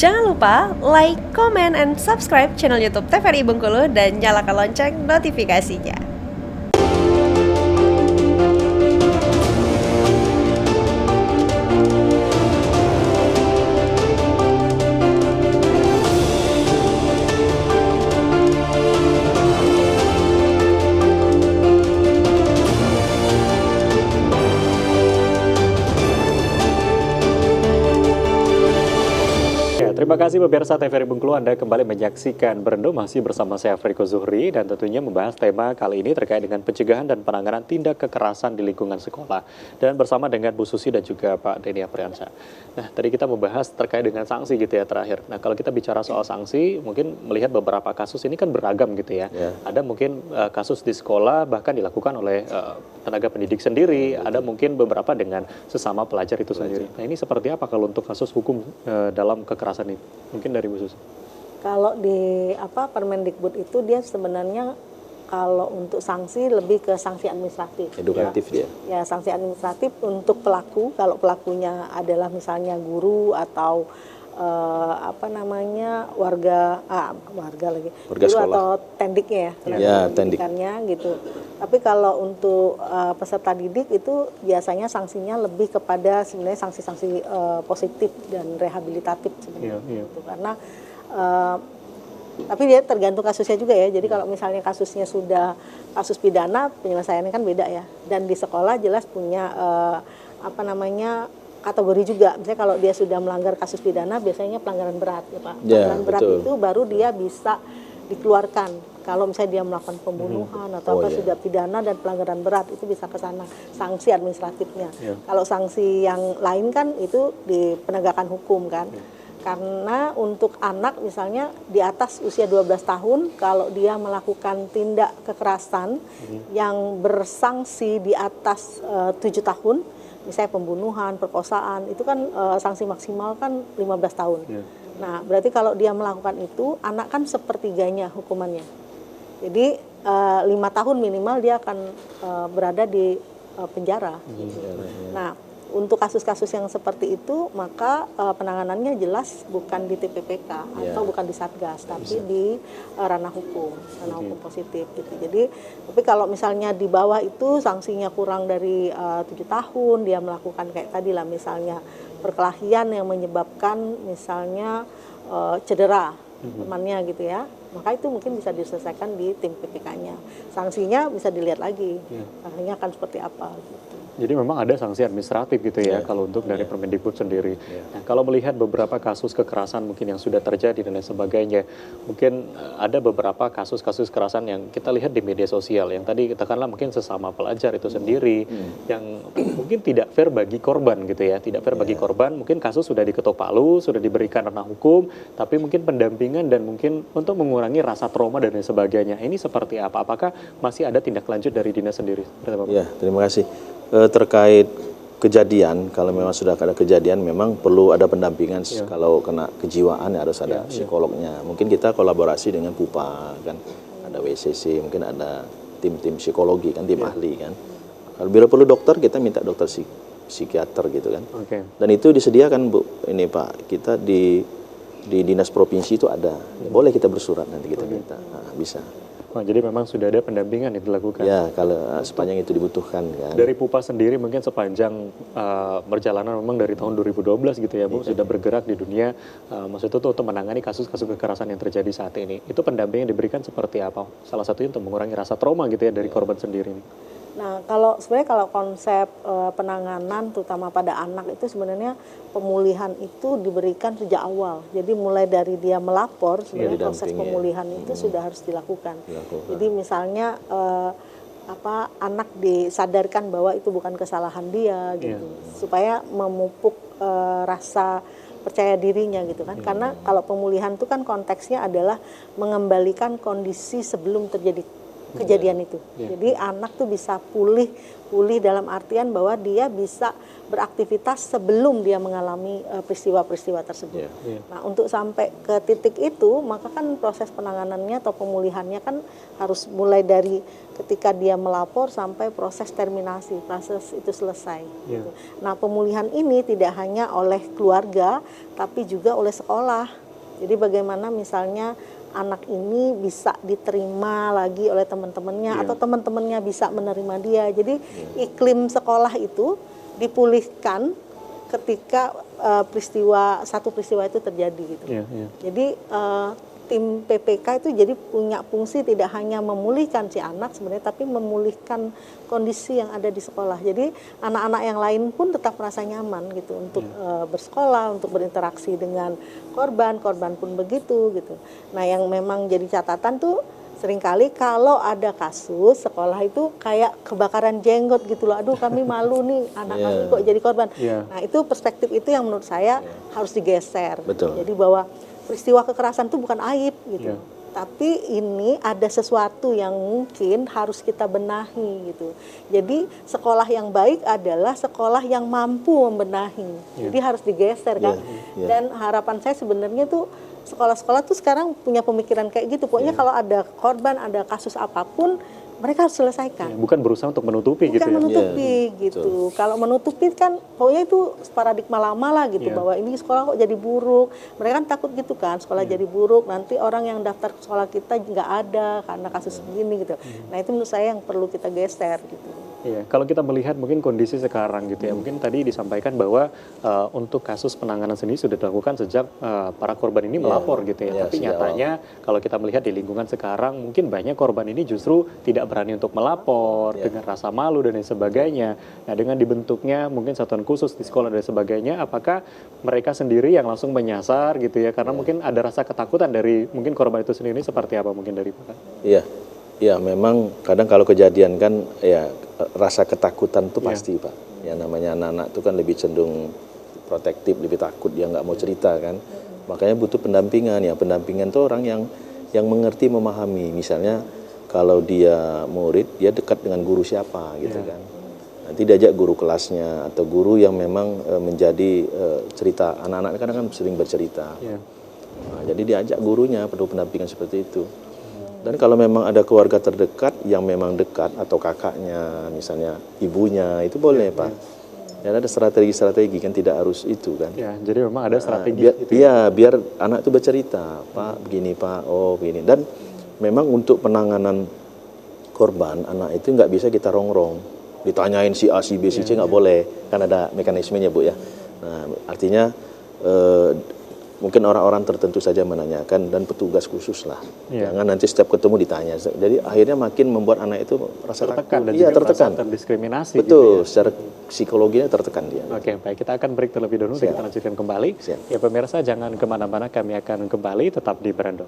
Jangan lupa like, comment, and subscribe channel YouTube TVRI Bengkulu dan nyalakan lonceng notifikasinya. Terima kasih pemirsa TVRI Bengkulu, Anda kembali menyaksikan Berendo masih bersama saya Friko Zuhri dan tentunya membahas tema kali ini terkait dengan pencegahan dan penanganan tindak kekerasan di lingkungan sekolah dan bersama dengan Bu Susi dan juga Pak Denny Apriansyah. Nah, tadi kita membahas terkait dengan sanksi gitu ya terakhir. Nah, kalau kita bicara soal sanksi, mungkin melihat beberapa kasus ini kan beragam gitu ya. Ada mungkin kasus di sekolah bahkan dilakukan oleh tenaga pendidik sendiri, ada mungkin beberapa dengan sesama pelajar itu sendiri. Nah, ini seperti apa kalau untuk kasus hukum dalam kekerasan ini? Mungkin dari Bu Susi. Kalau di Permendikbud itu dia sebenarnya kalau untuk sanksi lebih ke sanksi administratif. Edukatif dia. Ya, sanksi administratif untuk pelaku. Kalau pelakunya adalah misalnya guru atau warga Warga guru sekolah. Atau tendiknya Ya, pendidikannya gitu. Tapi kalau untuk peserta didik itu biasanya sanksinya lebih kepada sebenarnya sanksi-sanksi positif dan rehabilitatif sebenarnya. Gitu. Karena tapi dia tergantung kasusnya juga ya. Jadi kalau misalnya kasusnya sudah kasus pidana, penyelesaiannya kan beda ya. Dan di sekolah jelas punya kategori juga. Misalnya kalau dia sudah melanggar kasus pidana, biasanya pelanggaran berat ya Pak. Pelanggaran berat itu baru dia bisa dikeluarkan. Kalau misalnya dia melakukan pembunuhan atau sudah pidana dan pelanggaran berat, itu bisa ke sana sanksi administratifnya. Kalau sanksi yang lain kan itu di penegakan hukum kan. Karena untuk anak misalnya di atas usia 12 tahun, kalau dia melakukan tindak kekerasan yang bersanksi di atas 7 tahun, misalnya pembunuhan, perkosaan, itu kan sanksi maksimal kan 15 tahun. Nah, berarti kalau dia melakukan itu, anak kan sepertiganya hukumannya. Jadi 5 tahun minimal dia akan berada di penjara. Nah, untuk kasus-kasus yang seperti itu, maka penanganannya jelas bukan di TPPK atau bukan di Satgas, tapi di ranah hukum positif gitu. Jadi, tapi kalau misalnya di bawah itu sanksinya kurang dari 7 tahun, dia melakukan kayak tadi lah misalnya perkelahian yang menyebabkan misalnya cedera temannya gitu ya, maka itu mungkin bisa diselesaikan di tim PPK-nya. Sanksinya bisa dilihat lagi, sanksinya akan seperti apa gitu. Jadi memang ada sanksi administratif gitu ya kalau untuk dari Permendikbud sendiri. Nah, kalau melihat beberapa kasus kekerasan mungkin yang sudah terjadi dan lain sebagainya, mungkin ada beberapa kasus-kasus kekerasan yang kita lihat di media sosial yang tadi katakanlah mungkin sesama pelajar itu sendiri yang mungkin tidak fair bagi korban gitu ya, tidak fair bagi korban. Mungkin kasus sudah diketok palu, sudah diberikan ranah hukum, tapi mungkin pendampingan dan mungkin untuk mengurangi rasa trauma dan lain sebagainya. Ini seperti apa? Apakah masih ada tindak lanjut dari dinas sendiri? Ya, terima kasih. Terkait kejadian, kalau memang sudah ada kejadian, memang perlu ada pendampingan. Kalau kena kejiwaan harus ada psikolognya. Mungkin kita kolaborasi dengan PUPA, kan ada WCC, mungkin ada tim-tim psikologi, kan tim ahli kan. Kalau bila perlu dokter, kita minta dokter psikiater gitu kan. Dan itu disediakan Bu, ini Pak, kita di dinas provinsi itu ada. Boleh kita bersurat nanti kita minta, bisa. Oh, jadi memang sudah ada pendampingan yang dilakukan. Ya, kalau sepanjang itu dibutuhkan kan. Dari PUPA sendiri mungkin sepanjang perjalanan memang dari tahun 2012 gitu ya Bu, sudah bergerak di dunia, maksudnya itu untuk menangani kasus-kasus kekerasan yang terjadi saat ini. Itu pendampingan yang diberikan seperti apa? Salah satunya untuk mengurangi rasa trauma gitu ya dari korban sendiri. Nah, kalau konsep penanganan terutama pada anak itu sebenarnya pemulihan itu diberikan sejak awal. Jadi mulai dari dia melapor sebenarnya proses pemulihan itu sudah harus dilakukan. Jadi misalnya anak disadarkan bahwa itu bukan kesalahan dia gitu. Supaya memupuk rasa percaya dirinya gitu kan. Karena kalau pemulihan itu kan konteksnya adalah mengembalikan kondisi sebelum terjadi kejadian itu. Jadi anak tuh bisa pulih dalam artian bahwa dia bisa beraktivitas sebelum dia mengalami peristiwa-peristiwa tersebut. Nah, untuk sampai ke titik itu, maka kan proses penanganannya atau pemulihannya kan harus mulai dari ketika dia melapor sampai proses terminasi, proses itu selesai. Gitu. Nah, pemulihan ini tidak hanya oleh keluarga, tapi juga oleh sekolah. Jadi bagaimana misalnya anak ini bisa diterima lagi oleh teman-temannya atau teman-temannya bisa menerima dia. Jadi iklim sekolah itu dipulihkan ketika satu peristiwa itu terjadi gitu. Jadi tim PPK itu jadi punya fungsi tidak hanya memulihkan si anak sebenarnya, tapi memulihkan kondisi yang ada di sekolah. Jadi anak-anak yang lain pun tetap merasa nyaman gitu untuk bersekolah, untuk berinteraksi dengan korban pun begitu gitu. Nah, yang memang jadi catatan tuh seringkali kalau ada kasus sekolah itu kayak kebakaran jenggot gitu loh. Aduh, kami malu nih anak kami kok jadi korban. Nah, itu perspektif itu yang menurut saya harus digeser. Betul. Jadi bahwa peristiwa kekerasan itu bukan aib gitu. Tapi ini ada sesuatu yang mungkin harus kita benahi gitu. Jadi sekolah yang baik adalah sekolah yang mampu membenahi. Jadi harus digeser kan. Dan harapan saya sebenarnya tuh sekolah-sekolah tuh sekarang punya pemikiran kayak gitu. Pokoknya kalau ada korban, ada kasus apapun, mereka harus selesaikan. Bukan berusaha untuk menutupi gitu ya. Bukan menutupi gitu. Kalau menutupi kan pokoknya itu paradigma lama lah gitu, bahwa ini sekolah kok jadi buruk. Mereka kan takut gitu kan, sekolah jadi buruk, nanti orang yang daftar ke sekolah kita nggak ada karena kasus begini gitu. Nah, itu menurut saya yang perlu kita geser gitu. Iya, kalau kita melihat mungkin kondisi sekarang gitu ya, mungkin tadi disampaikan bahwa untuk kasus penanganan sendiri sudah dilakukan sejak para korban ini melapor gitu ya. Tapi nyatanya kalau kita melihat di lingkungan sekarang mungkin banyak korban ini justru tidak berani untuk melapor dengan rasa malu dan lain sebagainya. Nah, dengan dibentuknya mungkin satuan khusus di sekolah dan sebagainya, apakah mereka sendiri yang langsung menyasar gitu ya? Karena mungkin ada rasa ketakutan dari mungkin korban itu sendiri, seperti apa mungkin dari Pak? Iya, memang kadang kalau kejadian kan ya rasa ketakutan itu pasti Pak. Ya namanya anak-anak itu kan lebih cenderung protektif, lebih takut, dia nggak mau cerita kan. Makanya butuh pendampingan. Ya pendampingan itu orang yang mengerti, memahami. Misalnya kalau dia murid, dia dekat dengan guru siapa gitu kan. Nanti diajak guru kelasnya atau guru yang memang menjadi cerita. Anak-anak kadang kan sering bercerita. Nah, jadi diajak gurunya, perlu pendampingan seperti itu. Dan kalau memang ada keluarga terdekat yang memang dekat atau kakaknya, misalnya ibunya, itu boleh Pak. Dan ada strategi-strategi kan, tidak harus itu kan. Ya, jadi memang ada strategi. Biar anak itu bercerita, Pak begini Pak, oh begini. Dan memang untuk penanganan korban anak itu nggak bisa kita rongrong, ditanyain si A, si B, si C nggak boleh, kan ada mekanismenya Bu ya. Nah, artinya mungkin orang-orang tertentu saja menanyakan dan petugas khusus lah. Jangan nanti setiap ketemu ditanya. Jadi akhirnya makin membuat anak itu rasa tertekan takut. Dan tertekan. Terdiskriminasi. Betul, gitu ya. Secara psikologinya tertekan dia. Oke, baik, kita akan break terlebih dahulu dan kita lanjutkan kembali. Ya pemirsa, jangan kemana-mana, kami akan kembali tetap di Berendo.